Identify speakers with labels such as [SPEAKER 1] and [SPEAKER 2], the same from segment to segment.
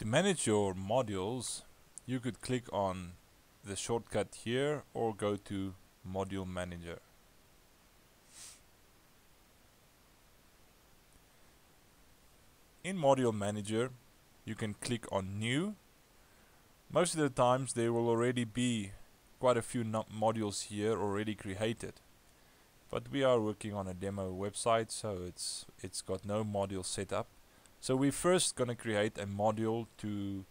[SPEAKER 1] manage your modules, you could click on the shortcut here or go to Module Manager. In Module Manager, you can click on New. Most of the times there will already be quite a few modules here already created. But we are working on a demo website, so it's got no module set up. So we're first going to create a module to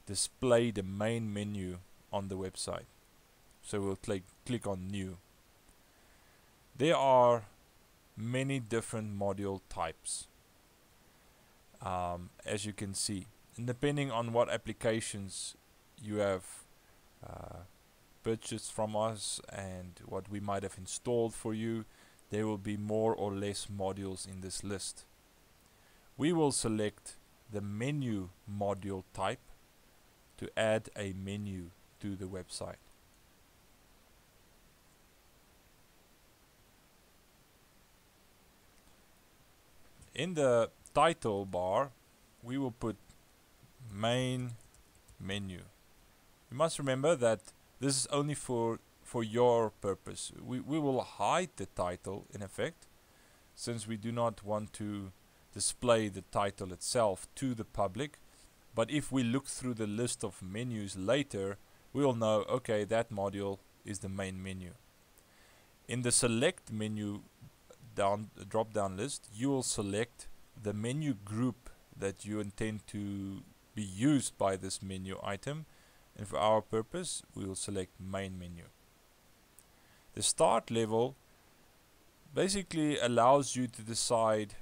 [SPEAKER 1] display the main menu on the website. So we'll click on New. There are many different module types, as you can see. And depending on what applications you have purchased from us and what we might have installed for you, there will be more or less modules in this list. We will select the menu module type to add a menu to the website. In the title bar, we will put main menu. You must remember that this is only for your purpose. We will hide the title in effect, since we do not want to display the title itself to the public. But if we look through the list of menus later, we will know, okay, that module is the main menu. In the select menu drop down list, you will select the menu group that you intend to be used by this menu item, and for our purpose we will select main menu. The start level basically allows you to decide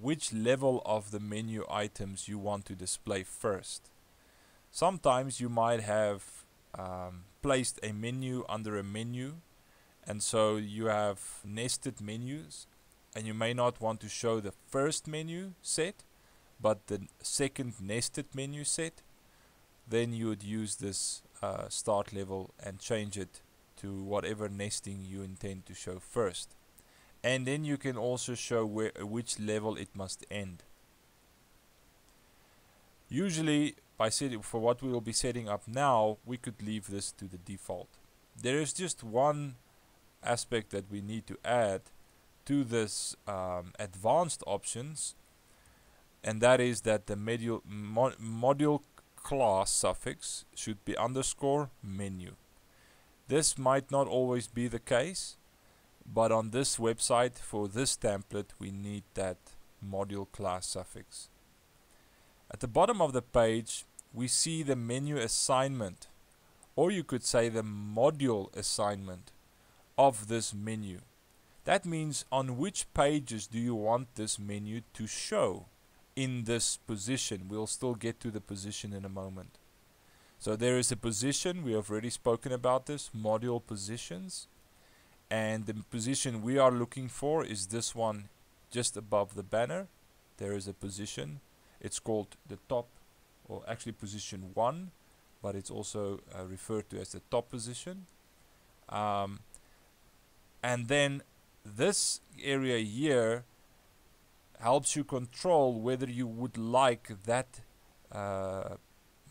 [SPEAKER 1] which level of the menu items you want to display first. Sometimes you might have placed a menu under a menu, and so you have nested menus, and you may not want to show the first menu set but the second nested menu set. Then you would use this start level and change it to whatever nesting you intend to show first. And then you can also show which level it must end. Usually, for what we will be setting up now, we could leave this to the default. There is just one aspect that we need to add to this advanced options, and that is that the module class suffix should be underscore menu. This might not always be the case, but on this website, for this template, we need that module class suffix. At the bottom of the page, we see the menu assignment, or you could say the module assignment of this menu. That means on which pages do you want this menu to show in this position. We'll still get to the position in a moment. So there is a position, we have already spoken about this, module positions, and the position we are looking for is this one just above the banner. There is a position, it's called the top, or actually position 1, but it's also referred to as the top position. And then this area here helps you control whether you would like that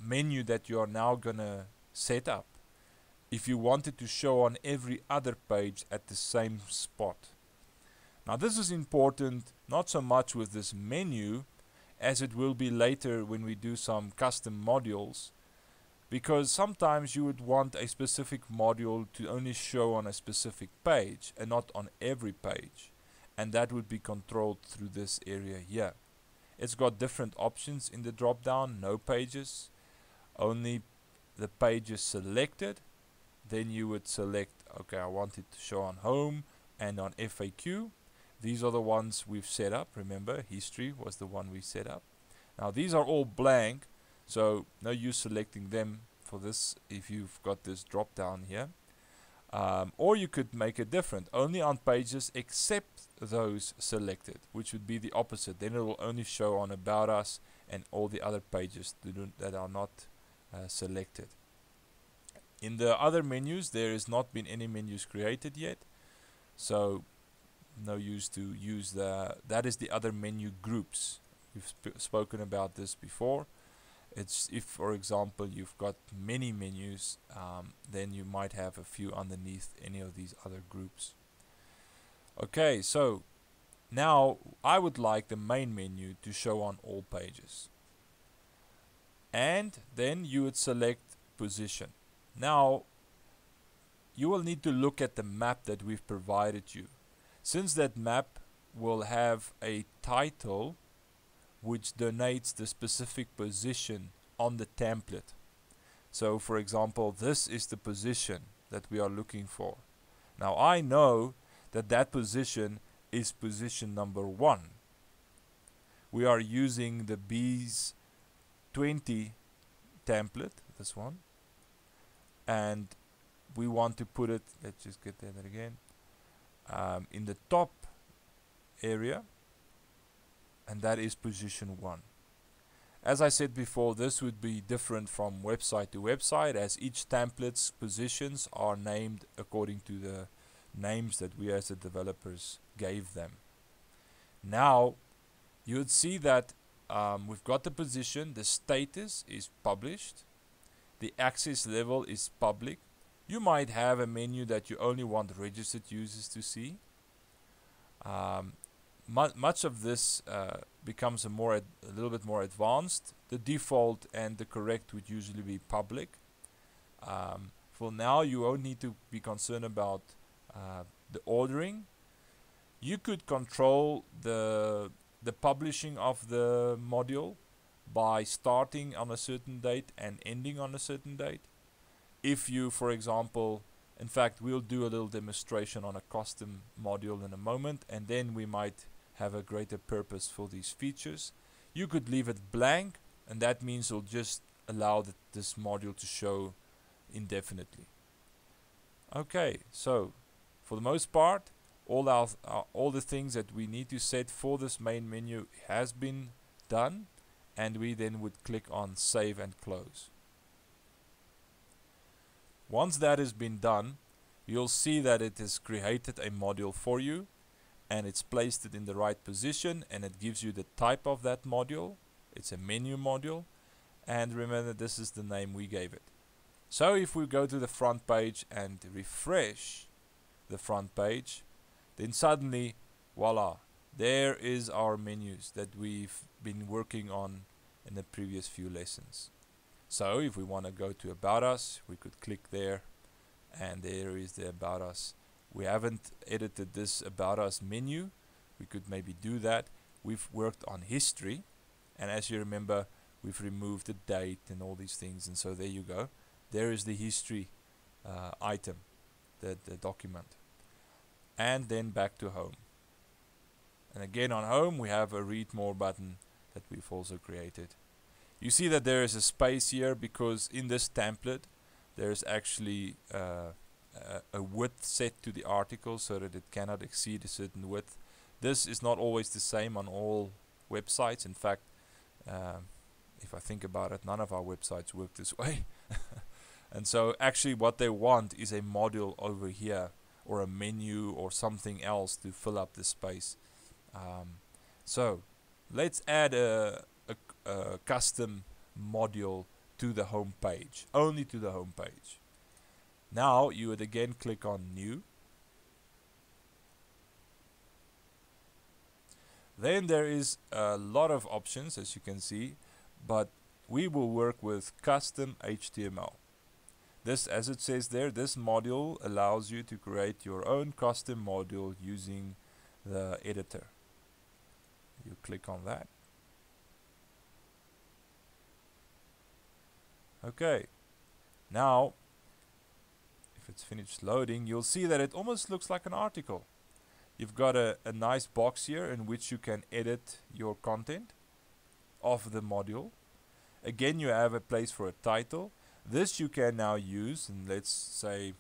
[SPEAKER 1] menu that you are now gonna set up, if you want it to show on every other page at the same spot. Now this is important, not so much with this menu as it will be later when we do some custom modules, because sometimes you would want a specific module to only show on a specific page and not on every page, and that would be controlled through this area here. It's got different options in the drop down, no pages, only the pages selected. Then you would select, okay, I want it to show on home and on FAQ. These are the ones we've set up. Remember, history was the one we set up. Now these are all blank, so no use selecting them for this if you've got this drop down here. Or you could make it different, only on pages except those selected, which would be the opposite. Then it will only show on About Us and all the other pages that are not selected. In the other menus, there has not been any menus created yet, so no use to use that is the other menu groups. We've spoken about this before. It's if, for example, you've got many menus, then you might have a few underneath any of these other groups. Okay, so now I would like the main menu to show on all pages. And then you would select position. Now you will need to look at the map that we've provided you. Since that map will have a title which denotes the specific position on the template. So for example, this is the position that we are looking for. Now I know that that position is position number 1. We are using the Bees 20 template, this one, and we want to put it, let's just get that again, in the top area, and that is position 1. As I said before, this would be different from website to website, as each template's positions are named according to the names that we as the developers gave them. Now you would see that we've got the position, the status is published, the access level is public. You might have a menu that you only want registered users to see. Much of this becomes a little bit more advanced. The default and the correct would usually be public. For now, you won't need to be concerned about the ordering. You could control the publishing of the module by starting on a certain date and ending on a certain date. If you, for example, in fact, we'll do a little demonstration on a custom module in a moment, and then we might have a greater purpose for these features. You could leave it blank, and that means it'll just allow this module to show indefinitely. Okay, so for the most part, all the things that we need to set for this main menu has been done, and we then would click on Save and Close. Once that has been done, you'll see that it has created a module for you, and it's placed it in the right position, and it gives you the type of that module. It's a menu module, and remember, this is the name we gave it. So if we go to the front page and refresh the front page, then suddenly, voila, there is our menus that we've been working on in the previous few lessons. So if we want to go to About Us, we could click there, and there is the About Us. We haven't edited this About Us menu. We could maybe do that. We've worked on history, and as you remember, we've removed the date and all these things, and so there you go. There is the history item, the document. And then back to home. And again on home, we have a Read More button that we've also created. You see that there is a space here because in this template there's actually a width set to the article so that it cannot exceed a certain width. This is not always the same on all websites. In fact, if I think about it, none of our websites work this way. And so actually what they want is a module over here, or a menu or something else to fill up the space. So let's add a custom module to the home page, only to the home page. Now you would again click on New. Then there is a lot of options, as you can see, but we will work with custom HTML. This, as it says there, this module allows you to create your own custom module using the editor. You click on that. Okay, now if it's finished loading, you'll see that it almost looks like an article. You've got a nice box here in which you can edit your content of the module. Again, you have a place for a title. This you can now use, and let's say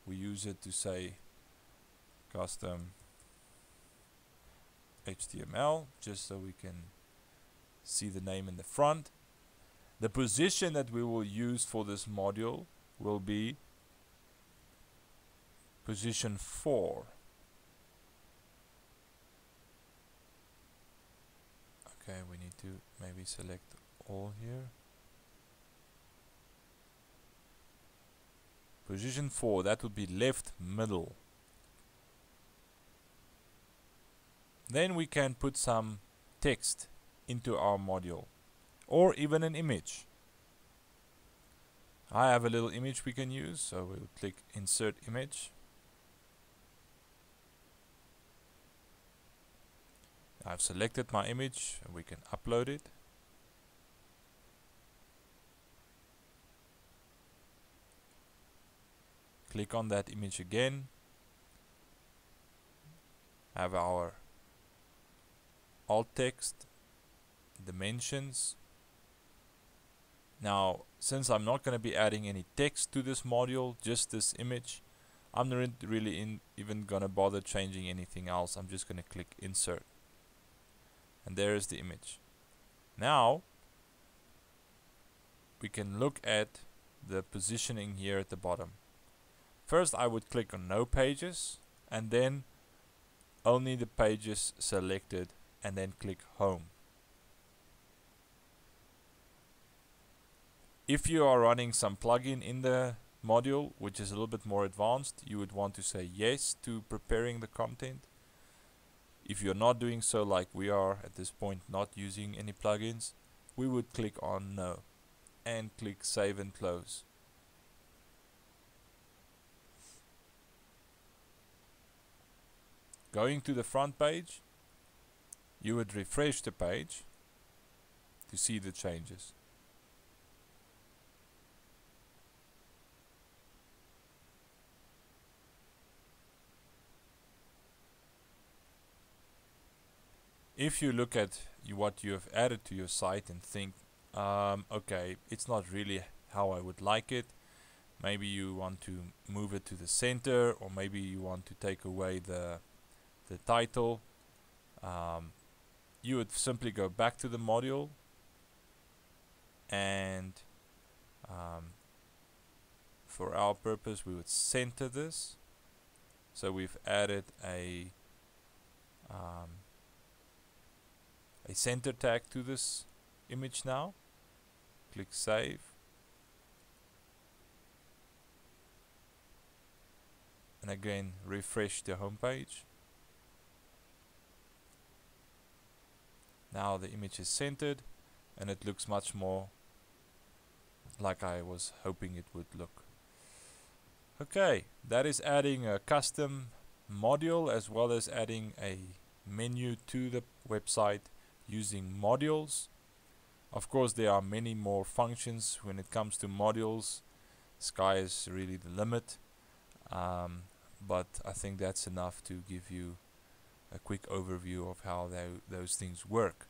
[SPEAKER 1] we use it to say custom HTML, just so we can see the name in the front. The position that we will use for this module will be position 4. Okay, we need to maybe select all here. Position 4, that would be left middle. Then we can put some text into our module, or even an image. I have a little image we can use, so we'll click Insert Image. I've selected my image and we can upload it. Click on that image again. Have our alt text, dimensions. Now, since I'm not going to be adding any text to this module, just this image, I'm not really even going to bother changing anything else. I'm just going to click Insert. And there is the image. Now, we can look at the positioning here at the bottom. First, I would click on No Pages, and then only the pages selected, and then click Home. If you are running some plugin in the module, which is a little bit more advanced, you would want to say yes to preparing the content. If you're not doing so, like we are at this point, not using any plugins, we would click on No and click Save and Close. Going to the front page, you would refresh the page to see the changes. If you look at what you have added to your site and think, okay, it's not really how I would like it. Maybe you want to move it to the center, or maybe you want to take away the title. You would simply go back to the module and for our purpose we would center this. So we've added a center tag to this image now. Click Save. And again, refresh the home page. Now the image is centered and it looks much more like I was hoping it would look. Okay, that is adding a custom module as well as adding a menu to the website using modules. Of course, there are many more functions when it comes to modules. Sky is really the limit, but I think that's enough to give you a quick overview of how those things work.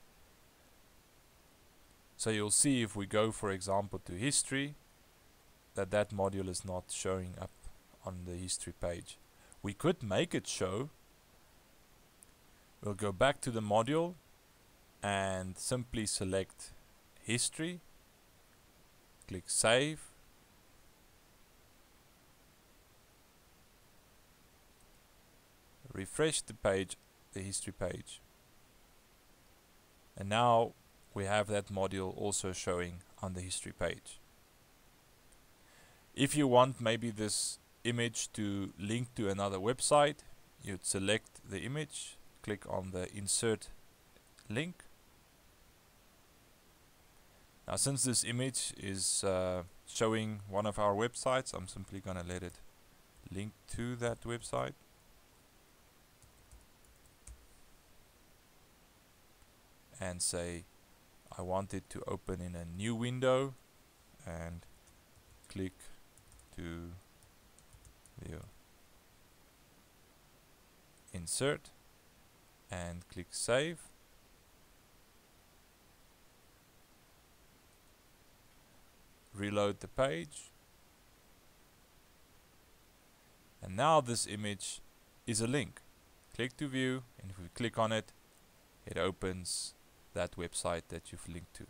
[SPEAKER 1] So you'll see if we go, for example, to history, that module is not showing up on the history page. We could make it show. We'll go back to the module and simply select history, click Save, refresh the page, the history page, and now we have that module also showing on the history page. If you want maybe this image to link to another website, you'd select the image, click on the Insert Link. Now since this image is showing one of our websites, I'm simply going to let it link to that website. And say I want it to open in a new window, and click to view. Insert and click Save. Reload the page. And now this image is a link. Click to view, and if we click on it, it opens that website that you've linked to.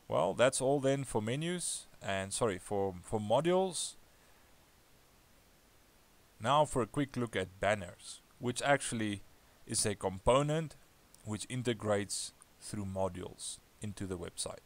[SPEAKER 1] Well, that's all then for menus, and for modules. Now for a quick look at banners, which actually is a component which integrates through modules. into the website.